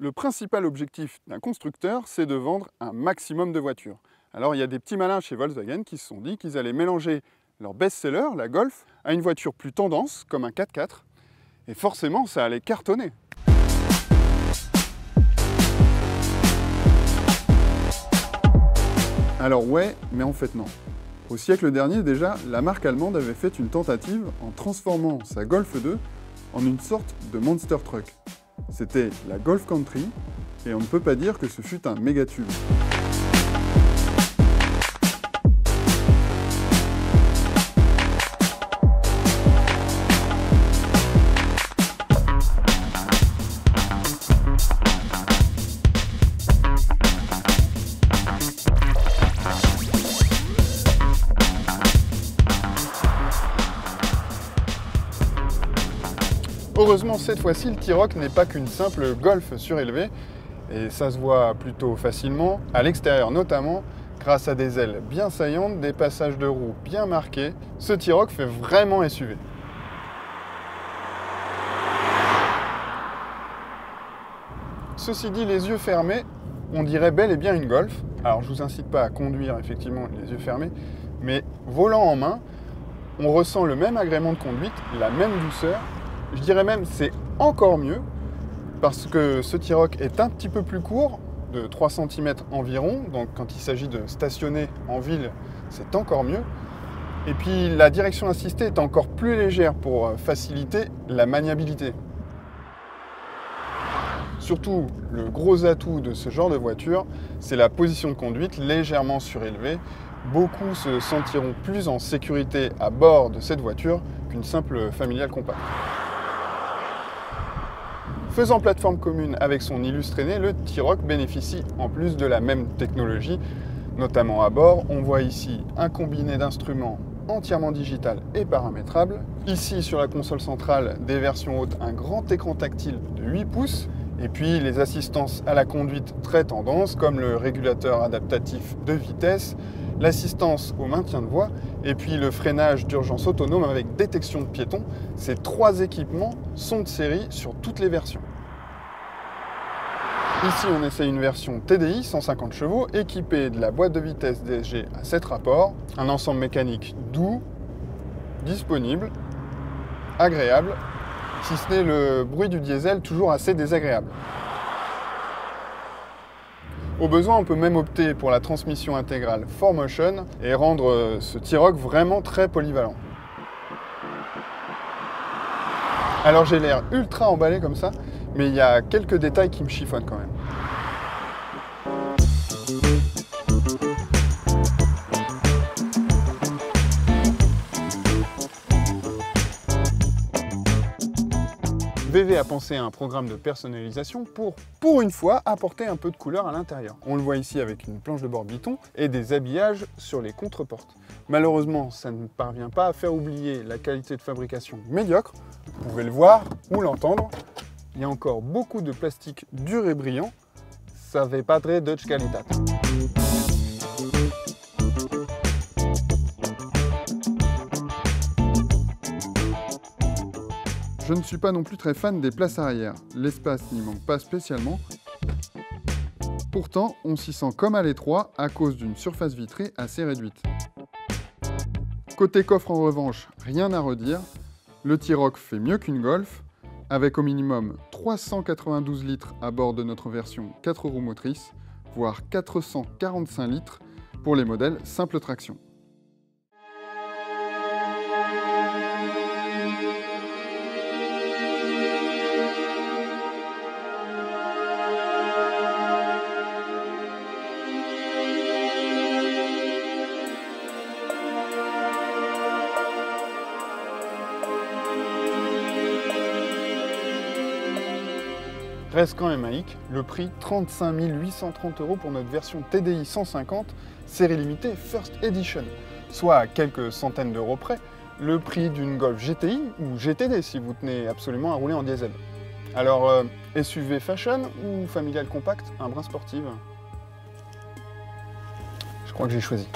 Le principal objectif d'un constructeur, c'est de vendre un maximum de voitures. Alors il y a des petits malins chez Volkswagen qui se sont dit qu'ils allaient mélanger leur best-seller, la Golf, à une voiture plus tendance, comme un 4x4, et forcément ça allait cartonner. Alors ouais, mais en fait non. Au siècle dernier déjà, la marque allemande avait fait une tentative en transformant sa Golf 2 en une sorte de monster truck. C'était la Golf Country, et on ne peut pas dire que ce fut un méga tube. Heureusement, cette fois-ci, le T-Roc n'est pas qu'une simple Golf surélevée, et ça se voit plutôt facilement, à l'extérieur notamment, grâce à des ailes bien saillantes, des passages de roues bien marqués. Ce T-Roc fait vraiment SUV. Ceci dit, les yeux fermés, on dirait bel et bien une Golf. Alors je vous incite pas à conduire effectivement les yeux fermés, mais volant en main, on ressent le même agrément de conduite, la même douceur. Je dirais même c'est encore mieux parce que ce T-Roc est un petit peu plus court, de 3 cm environ, donc quand il s'agit de stationner en ville, c'est encore mieux. Et puis la direction assistée est encore plus légère pour faciliter la maniabilité. Surtout, le gros atout de ce genre de voiture, c'est la position de conduite légèrement surélevée. Beaucoup se sentiront plus en sécurité à bord de cette voiture qu'une simple familiale compacte. Faisant plateforme commune avec son illustre aîné, le T-Roc bénéficie en plus de la même technologie, notamment à bord. On voit ici un combiné d'instruments entièrement digital et paramétrable. Ici, sur la console centrale des versions hautes, un grand écran tactile de 8 pouces. Et puis les assistances à la conduite très tendance, comme le régulateur adaptatif de vitesse, l'assistance au maintien de voie, et puis le freinage d'urgence autonome avec détection de piétons. Ces 3 équipements sont de série sur toutes les versions. Ici, on essaie une version TDI 150 chevaux équipée de la boîte de vitesse DSG à 7 rapports, un ensemble mécanique doux, disponible, agréable, si ce n'est le bruit du diesel toujours assez désagréable. Au besoin, on peut même opter pour la transmission intégrale 4Motion et rendre ce T-Roc vraiment très polyvalent. Alors j'ai l'air ultra emballé comme ça, mais il y a quelques détails qui me chiffonnent quand même. VV a pensé à un programme de personnalisation pour une fois, apporter un peu de couleur à l'intérieur. On le voit ici avec une planche de bord Biton et des habillages sur les contreportes. Malheureusement, ça ne parvient pas à faire oublier la qualité de fabrication médiocre. Vous pouvez le voir ou l'entendre. Il y a encore beaucoup de plastique dur et brillant. Ça fait pas très Dutch qualitat. Je ne suis pas non plus très fan des places arrière. L'espace n'y manque pas spécialement. Pourtant, on s'y sent comme à l'étroit à cause d'une surface vitrée assez réduite. Côté coffre en revanche, rien à redire. Le T-Roc fait mieux qu'une Golf, avec au minimum 392 litres à bord de notre version 4 roues motrices, voire 445 litres pour les modèles simple traction. Reste quand même un hic, le prix 35 830 € pour notre version TDI 150, série limitée First Edition, soit à quelques centaines d'euros près, le prix d'une Golf GTI ou GTD si vous tenez absolument à rouler en diesel. Alors, SUV fashion ou familiale compacte, un brin sportive? Je crois que j'ai choisi.